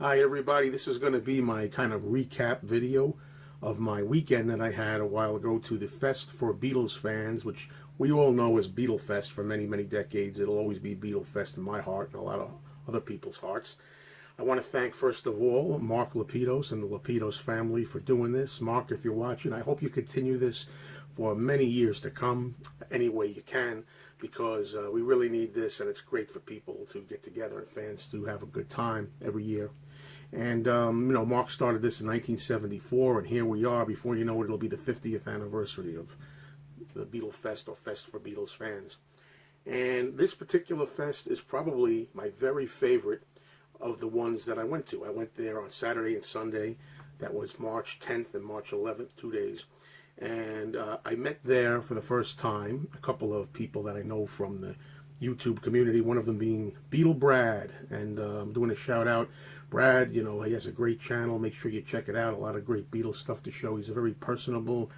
Hi everybody, this is going to be my kind of recap video of my weekend that I had a while ago to the Fest for Beatles fans, which we all know as Beatlefest for many, many decades. It'll always be Beatlefest in my heart and a lot of other people's hearts. I want to thank, first of all, Mark Lapidos and the Lapidos family for doing this. Mark, if you're watching, I hope you continue this for many years to come, any way you can, because we really need this, and it's great for people to get together and fans to have a good time every year. And, Mark started this in 1974, and here we are. Before you know it, it'll be the 50th anniversary of the Beatlefest, or Fest for Beatles fans. And this particular fest is probably my very favorite of the ones that I went to. I went there on Saturday and Sunday. That was March 10th and March 11th, 2 days. And I met there for the first time a couple of people that I know from the YouTube community, one of them being Beatle Brad. And I'm doing a shout out. Brad, he has a great channel. Make sure you check it out. A lot of great Beatles stuff to show. He's a very personable,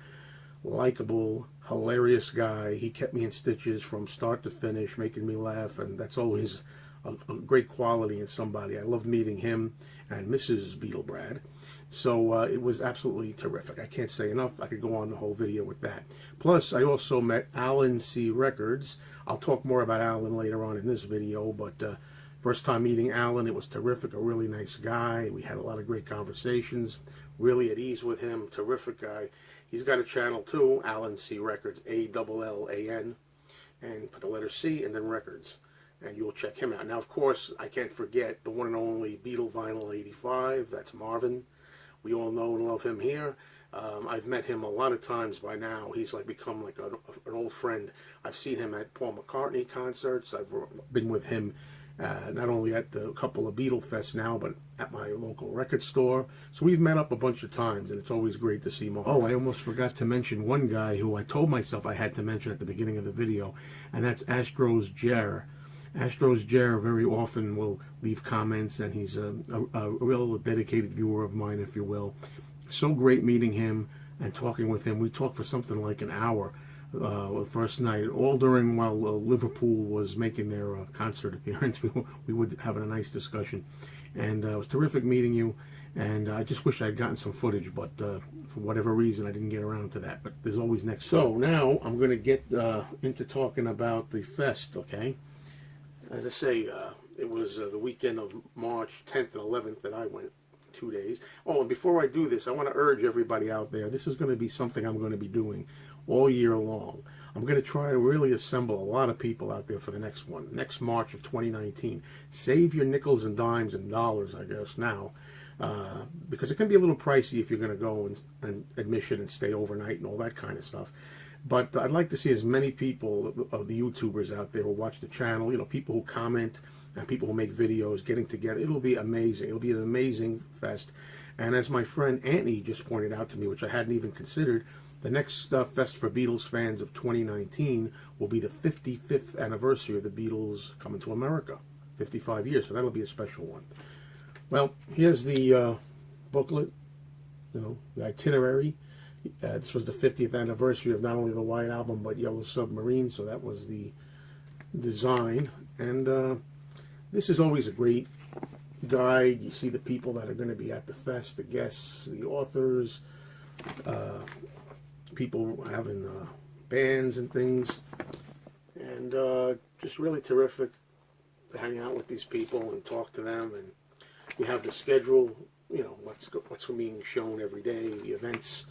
likable, hilarious guy. He kept me in stitches from start to finish, making me laugh, and that's always a great quality in somebody. I loved meeting him and Mrs. Beatle Brad. So it was absolutely terrific. I can't say enough. I could go on the whole video with that. Plus, I also met Alan C. Records. I'll talk more about Alan later on in this video, but first time meeting Alan, it was terrific. A really nice guy. We had a lot of great conversations. Really at ease with him. Terrific guy. He's got a channel too, Alan C. Records, ALLAN, and put the letter C and then Records. And you'll check him out. Now, of course, I can't forget the one and only Beatle Vinyl 85. That's Marvin. We all know and love him here. I've met him a lot of times by now. He's become like an old friend. I've seen him at Paul McCartney concerts. I've been with him not only at the couple of Beatlefests now, but at my local record store. So we've met up a bunch of times, and it's always great to see him. Oh, I almost forgot to mention one guy who I told myself I had to mention at the beginning of the video, and that's Astros Jer. Astros Jer very often will leave comments, and he's a real dedicated viewer of mine, if you will. So great meeting him and talking with him. We talked for something like an hour first night, all during while Liverpool was making their concert appearance. We were having a nice discussion, and it was terrific meeting you. And I just wish I had gotten some footage, but for whatever reason I didn't get around to that. But there's always next. So now I'm going to get into talking about the fest, okay? As I say, it was the weekend of March 10th and 11th that I went, 2 days. Oh, and before I do this, I want to urge everybody out there, this is going to be something I'm going to be doing all year long. I'm going to try to really assemble a lot of people out there for the next one, next March of 2019. Save your nickels and dimes and dollars, I guess, now, because it can be a little pricey if you're going to go and admission and stay overnight and all that kind of stuff. But I'd like to see as many people of the YouTubers out there who watch the channel, people who comment and people who make videos getting together. It'll be amazing. It'll be an amazing fest. And as my friend Anthony just pointed out to me, which I hadn't even considered, the next Fest for Beatles fans of 2019 will be the 55th anniversary of the Beatles coming to America. 55 years, so that'll be a special one. Well, here's the booklet, the itinerary. This was the 50th anniversary of not only the White Album, but Yellow Submarine, so that was the design. And this is always a great guide. You see the people that are going to be at the fest, the guests, the authors, people having bands and things. And just really terrific to hang out with these people and talk to them. And you have the schedule, what's being shown every day, the events.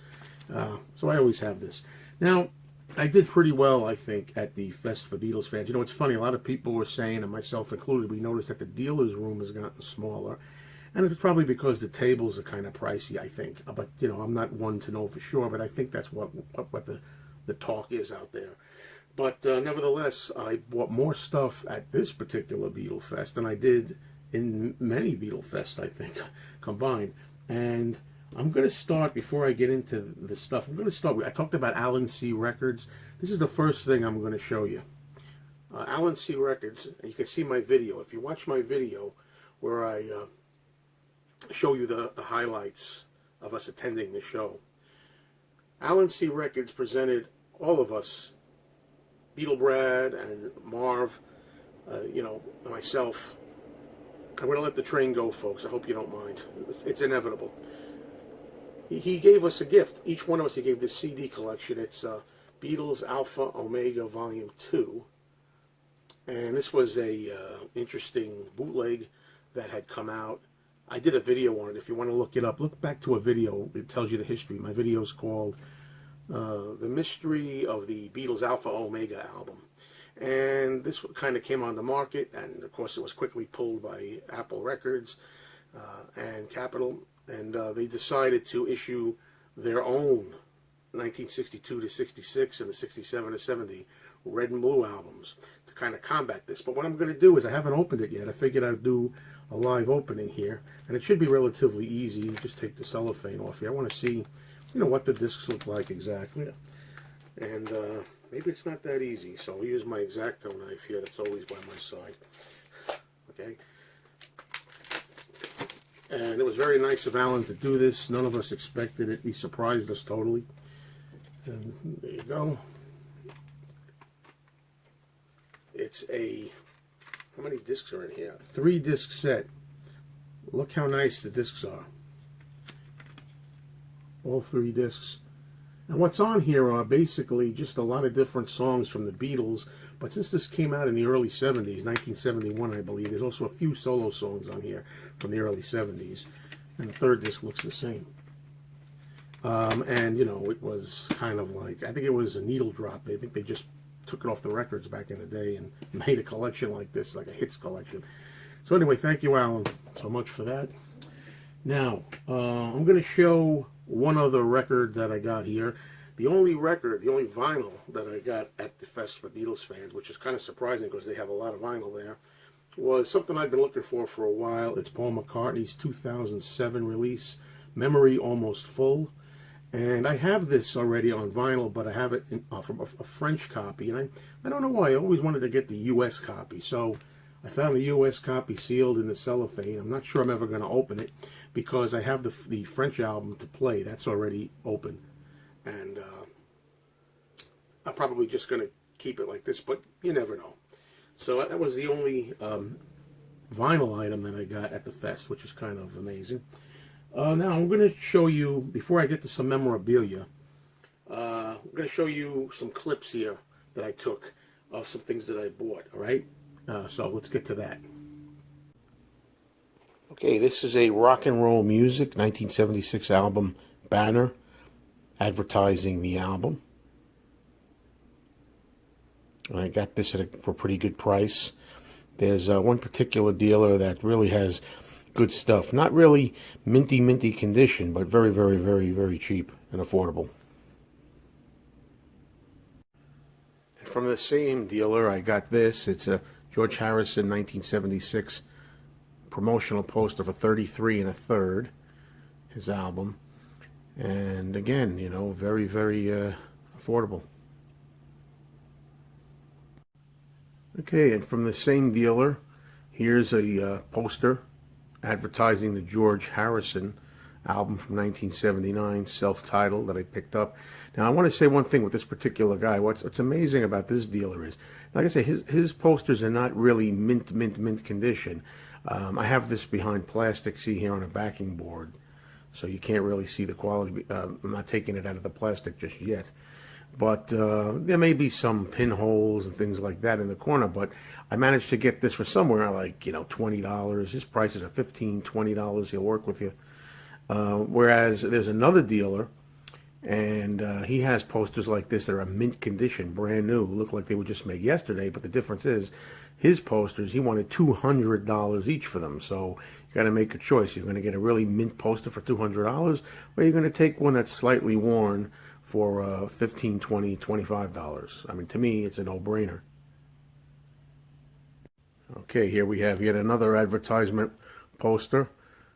So I always have this. Now, I did pretty well, I think, at the Fest for Beatles fans. It's funny, a lot of people were saying, and myself included, we noticed that the dealer's room has gotten smaller. And it's probably because the tables are kind of pricey, I think. But, I'm not one to know for sure, but I think that's what the talk is out there. But nevertheless, I bought more stuff at this particular Beatle Fest than I did in many Beatle Fests, I think, combined. And I'm going to start, before I get into the stuff, I talked about Alan C. Records. This is the first thing I'm going to show you. Alan C. Records, you can see my video. If you watch my video where I show you the highlights of us attending the show, Alan C. Records presented all of us, Beatle Brad and Marv, myself, I'm going to let the train go, folks. I hope you don't mind. It's inevitable. He gave us a gift. Each one of us, he gave this CD collection. It's Beatles Alpha Omega Volume 2. And this was a interesting bootleg that had come out. I did a video on it. If you want to look it up, look back to a video. It tells you the history. My video is called The Mystery of the Beatles Alpha Omega album. And this kind of came on the market, and of course it was quickly pulled by Apple Records and Capitol, and they decided to issue their own 1962 to 66 and the 67 to 70 red and blue albums to kind of combat this. But what I'm going to do is, I haven't opened it yet. I figured I'd do a live opening here, and it should be relatively easy. You just take the cellophane off here. I want to see, you know, what the discs look like exactly. And maybe it's not that easy, so I'll use my X-Acto knife here that's always by my side. Okay. And it was very nice of Alan to do this. None of us expected it. He surprised us totally. And there you go. It's a, how many discs are in here? 3-disc set. Look how nice the discs are. All 3 discs. And what's on here are basically just a lot of different songs from the Beatles, but since this came out in the early 70s, 1971 I believe, there's also a few solo songs on here from the early 70s, and the 3rd disc looks the same. And, you know, it was kind of like, I think it was a needle drop. I think they just took it off the records back in the day and made a collection like this, like a hits collection. So anyway, thank you, Alan, so much for that. Now, I'm going to show one other record that I got here. The only record, the only vinyl that I got at the Fest for Beatles fans, which is kind of surprising because they have a lot of vinyl there, was something I've been looking for a while. It's Paul McCartney's 2007 release, Memory Almost Full. And I have this already on vinyl, but I have it from a French copy. And I don't know why. I always wanted to get the U.S. copy. So I found the U.S. copy sealed in the cellophane. I'm not sure I'm ever going to open it because I have the French album to play. That's already open. And I'm probably just going to keep it like this, but you never know. So that was the only vinyl item that I got at the Fest, which is kind of amazing. Now I'm going to show you, before I get to some memorabilia, I'm going to show you some clips here that I took of some things that I bought, all right? So let's get to that. Okay, this is a Rock and Roll Music 1976 album banner advertising the album. I got this for a pretty good price. There's one particular dealer that really has good stuff. Not really minty condition, but very, very, very, very cheap and affordable. And from the same dealer, I got this. It's a George Harrison 1976 promotional poster for $33 1/3, his album. And again, you know, very, very affordable. Okay, and from the same dealer, here's a poster advertising the George Harrison album from 1979, self-titled, that I picked up. Now, I want to say one thing with this particular guy. What's amazing about this dealer is, like I say, his posters are not really mint condition. I have this behind plastic, see here, on a backing board, so you can't really see the quality. I'm not taking it out of the plastic just yet. But there may be some pinholes and things like that in the corner, but I managed to get this for somewhere like, you know, $20. His prices are $15, $20. He'll work with you. Whereas there's another dealer, and he has posters like this that are mint condition, brand new, look like they were just made yesterday, but the difference is his posters, he wanted $200 each for them. So you got to make a choice. You're going to get a really mint poster for $200, or you're going to take one that's slightly worn for $15, $20, $25. I mean, to me, it's a no-brainer. Okay, here we have yet another advertisement poster.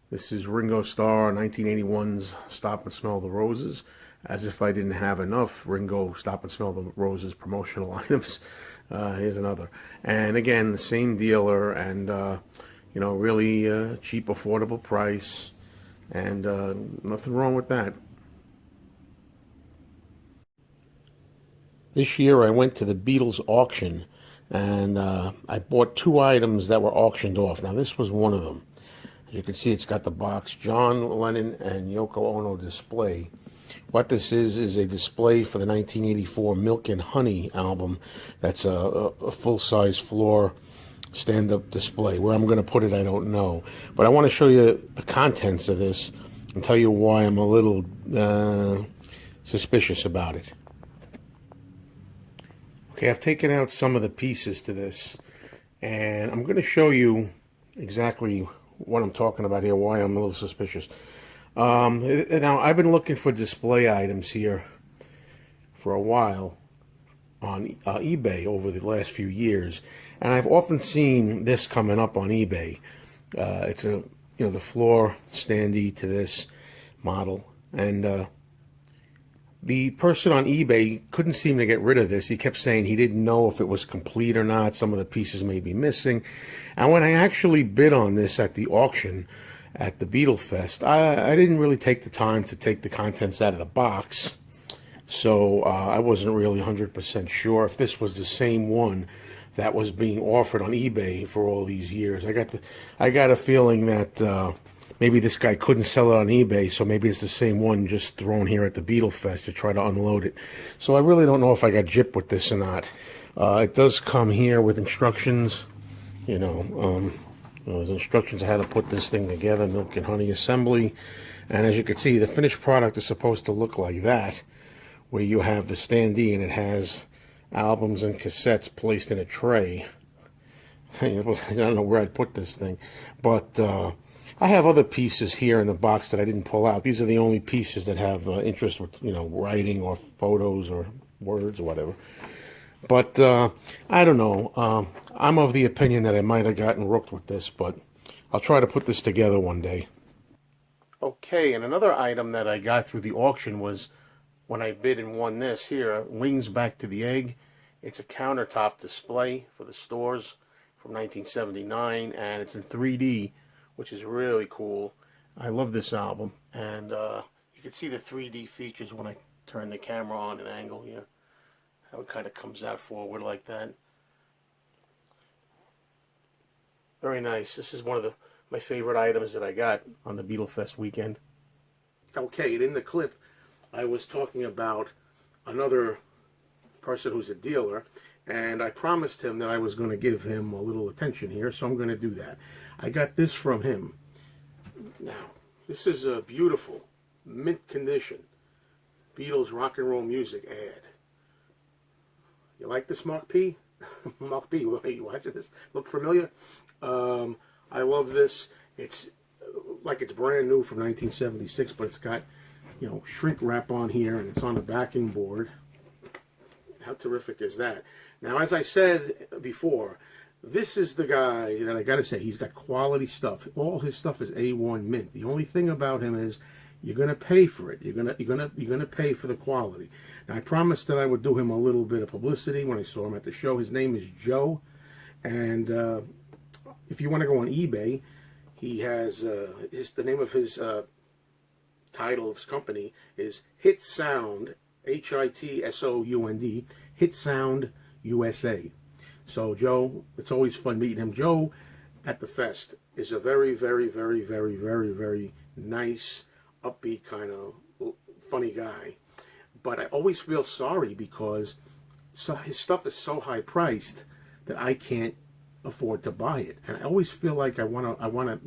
This is Ringo Starr 1981's Stop and Smell the Roses. As if I didn't have enough Ringo Stop and Smell the Roses promotional items. Here's another. And again, the same dealer, and you know, really cheap, affordable price, and nothing wrong with that. This year I went to the Beatles auction and I bought 2 items that were auctioned off. Now this was one of them. As you can see, it's got the box John Lennon and Yoko Ono display. What this is a display for the 1984 Milk and Honey album. That's a full-size floor stand-up display. Where I'm going to put it, I don't know. But I want to show you the contents of this and tell you why I'm a little suspicious about it. Okay, I've taken out some of the pieces to this, and I'm going to show you exactly what I'm talking about here, why I'm a little suspicious. Now, I've been looking for display items here for a while on eBay over the last few years, and I've often seen this coming up on eBay. It's the floor standee to this model, and the person on eBay couldn't seem to get rid of this. He kept saying he didn't know if it was complete or not. Some of the pieces may be missing. And when I actually bid on this at the auction at the Beatlefest, I didn't really take the time to take the contents out of the box. So I wasn't really 100% sure if this was the same one that was being offered on eBay for all these years. I got a feeling that maybe this guy couldn't sell it on eBay, so maybe it's the same one just thrown here at the Beatlefest to try to unload it. So I really don't know if I got gypped with this or not. It does come here with instructions, there's instructions on how to put this thing together, Milk and Honey assembly. And as you can see, the finished product is supposed to look like that, where you have the standee and it has albums and cassettes placed in a tray. I don't know where I'd put this thing, but I have other pieces here in the box that I didn't pull out. These are the only pieces that have interest with, writing or photos or words or whatever. But I don't know. I'm of the opinion that I might have gotten rooked with this, but I'll try to put this together one day. Okay, and another item that I got through the auction was when I bid and won this here, Wings Back to the Egg. It's a countertop display for the stores from 1979, and it's in 3D, which is really cool. I love this album, and you can see the 3D features when I turn the camera on an angle here. How it kind of comes out forward like that. Very nice. This is one of my favorite items that I got on the Beatlefest weekend. Okay, and in the clip, I was talking about another person who's a dealer, and I promised him that I was going to give him a little attention here, so I'm going to do that. I got this from him. Now, this is a beautiful, mint condition Beatles rock and roll music ad. You like this, Mark P? Mark P, are you watching this? Look familiar? I love this. It's like it's brand new from 1976, but it's got, shrink wrap on here, and it's on a backing board. How terrific is that? Now, as I said before, this is the guy that I got to say, he's got quality stuff. All his stuff is A1 mint. The only thing about him is you're going to pay for it. You're going to pay for the quality. Now, I promised that I would do him a little bit of publicity when I saw him at the show. His name is Joe, and if you want to go on eBay, he has the name of his title of his company is Hit Sound, HITSOUND, Hit Sound USA. So Joe, it's always fun meeting him. Joe at the fest is a very, very, very, very, very, very nice, upbeat, kind of funny guy. But I always feel sorry because his stuff is so high priced that I can't afford to buy it. And I always feel like I want to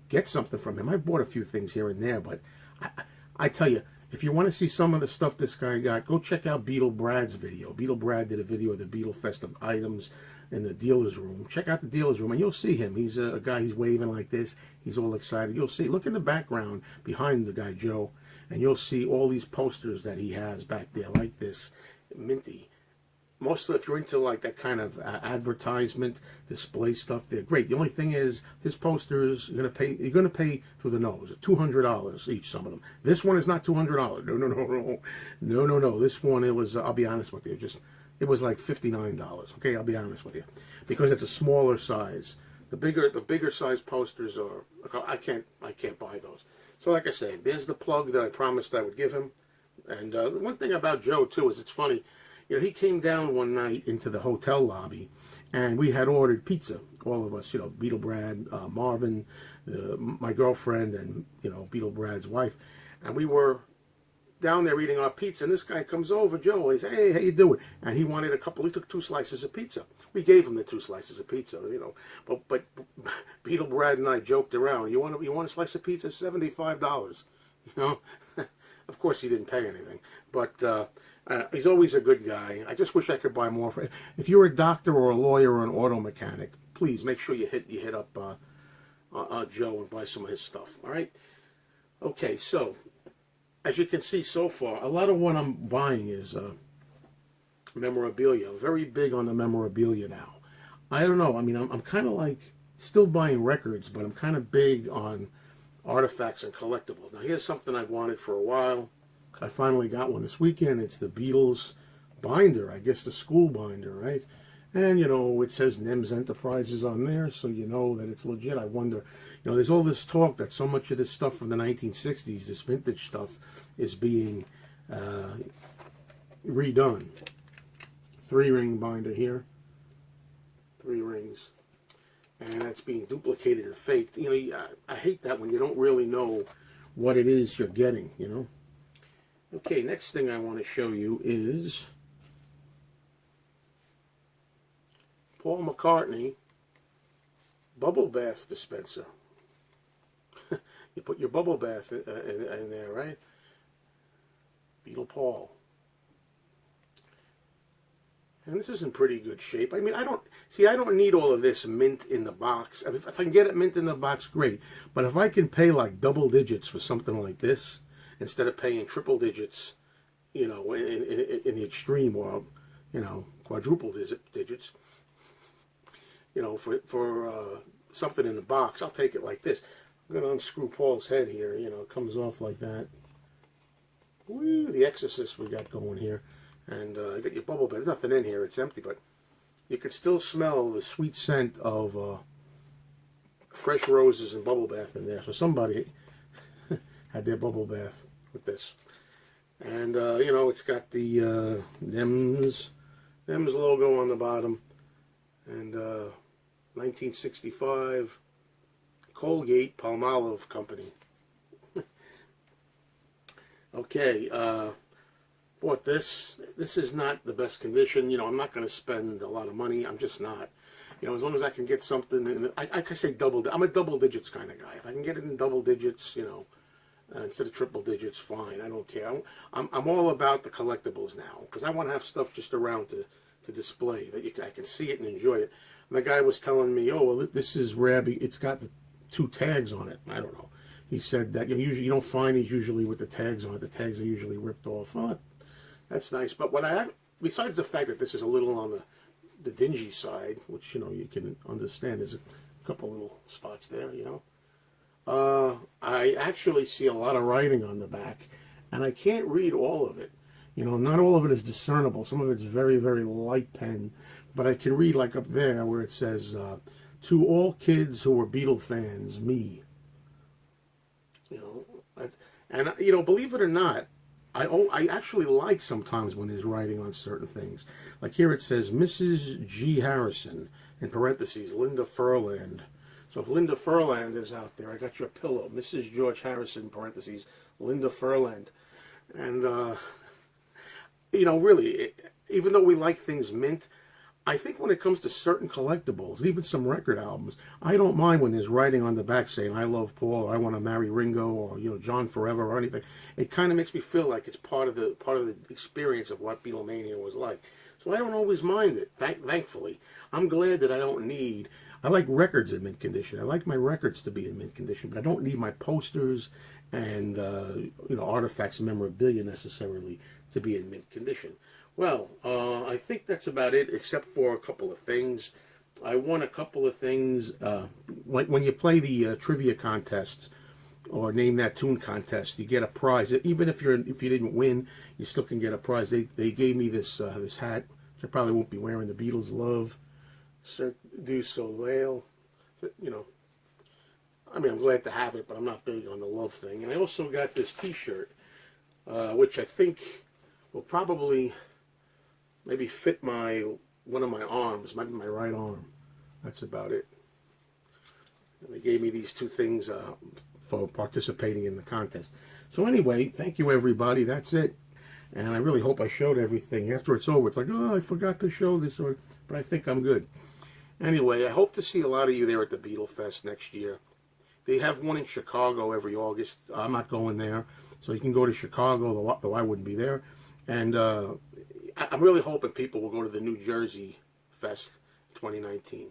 get something from him. I've bought a few things here and there, but I tell you, if you want to see some of the stuff this guy got, go check out Beatle Brad's video. Beatle Brad did a video of the Beatlefest of items in the dealer's room. Check out the dealer's room, and you'll see him. He's a guy, he's waving like this. He's all excited. You'll see. Look in the background behind the guy, Joe, and you'll see all these posters that he has back there like this, minty. Mostly if you're into like that kind of advertisement display stuff, they're great. The only thing is his posters, you're gonna pay through the nose. $200 each, some of them. This one is not $200. No. This one, it was, I'll be honest with you, it was like $59. Okay, I'll be honest with you, because it's a smaller size. The bigger size posters are, I can't buy those. So like I say, there's the plug that I promised I would give him. And one thing about Joe too is it's funny. He came down one night into the hotel lobby, and we had ordered pizza, all of us, you know, Beatle Brad, Marvin, my girlfriend, and, you know, Beatle Brad's wife. And we were down there eating our pizza, and this guy comes over, Joe, and he said, hey, how you doing? And he wanted he took 2 slices of pizza. We gave him the 2 slices of pizza, you know. But Beatle Brad and I joked around. You want a slice of pizza? $75, you know. Of course, he didn't pay anything, but he's always a good guy. I just wish I could buy more. If you're a doctor or a lawyer or an auto mechanic, please make sure you hit up Joe and buy some of his stuff. All right. Okay, so as you can see so far, a lot of what I'm buying is memorabilia. I'm very big on the memorabilia now. I don't know. I mean, I'm kind of like still buying records, but I'm kind of big on artifacts and collectibles. Now, here's something I've wanted for a while. I finally got one this weekend. It's the Beatles binder, I guess the school binder, right? And, you know, it says NEMS Enterprises on there, so you know that it's legit. I wonder, you know, there's all this talk that so much of this stuff from the 1960s, this vintage stuff, is being redone. 3-ring binder here. 3 rings. And that's being duplicated or faked. You know, I hate that when you don't really know what it is you're getting, you know. Okay, next thing I want to show you is Paul McCartney bubble bath dispenser. You put your bubble bath in there, right? Beatle Paul. And this is in pretty good shape. I mean, I don't need all of this mint in the box. I mean, if I can get it mint in the box, great. But if I can pay like double digits for something like this, instead of paying triple digits, you know, in the extreme, or, you know, quadruple digits, you know, for something in the box, I'll take it like this. I'm going to unscrew Paul's head here. You know, it comes off like that. Woo, the Exorcist we got going here. And you got your bubble bath. There's nothing in here. It's empty, but you can still smell the sweet scent of fresh roses and bubble bath in there. So somebody had their bubble bath with this. And, you know, it's got the NEMS logo on the bottom. And 1965 Colgate Palmolive Company. Okay, bought this. This is not the best condition. You know, I'm not going to spend a lot of money. I'm just not. You know, as long as I can get something, and I can say I'm a double digits kind of guy. If I can get it in double digits, you know, instead of triple digits, fine. I don't care. I'm all about the collectibles now, because I want to have stuff just around to display that I can see it and enjoy it. And the guy was telling me, oh, well, this is rare. It's got the 2 tags on it. I don't know. He said that you don't find these usually with the tags on it. The tags are usually ripped off. Well, that's nice. But besides the fact that this is a little on the dingy side, which, you know, you can understand, there's a couple little spots there, you know. I actually see a lot of writing on the back, and I can't read all of it. You know, not all of it is discernible. Some of it's very, very light pen, but I can read like up there where it says, to all kids who are Beatle fans, me. You know, and, you know, believe it or not, I actually like sometimes when there's writing on certain things. Like here it says, Mrs. G. Harrison, in parentheses, Linda Furland. So if Linda Furland is out there, I got your pillow. Mrs. George Harrison, parentheses, Linda Furland. And, you know, really, even though we like things mint, I think when it comes to certain collectibles, even some record albums, I don't mind when there's writing on the back saying, I love Paul, or I want to marry Ringo, or, you know, John Forever, or anything. It kind of makes me feel like it's part of the experience of what Beatlemania was like. So I don't always mind it, thankfully. I'm glad that I like records in mint condition. I like my records to be in mint condition, but I don't need my posters and, you know, artifacts and memorabilia necessarily to be in mint condition. Well, I think that's about it, except for a couple of things. I won a couple of things. When you play the trivia contests or name that tune contest, you get a prize. Even if you didn't win, you still can get a prize. They gave me this hat, which I probably won't be wearing. The Beatles Love, Cirque du Soleil. You know, I mean, I'm glad to have it, but I'm not big on the love thing. And I also got this T-shirt, which I think will probably maybe fit my one of my arms, maybe my right arm. That's about it. And they gave me these two things for participating in the contest. So anyway, thank you everybody. That's it. And I really hope I showed everything. After it's over, it's like, oh, I forgot to show this, but I think I'm good. Anyway, I hope to see a lot of you there at the Beatlefest next year. They have one in Chicago every August. I'm not going there, so you can go to Chicago, though I wouldn't be there. And I'm really hoping people will go to the New Jersey Fest 2019.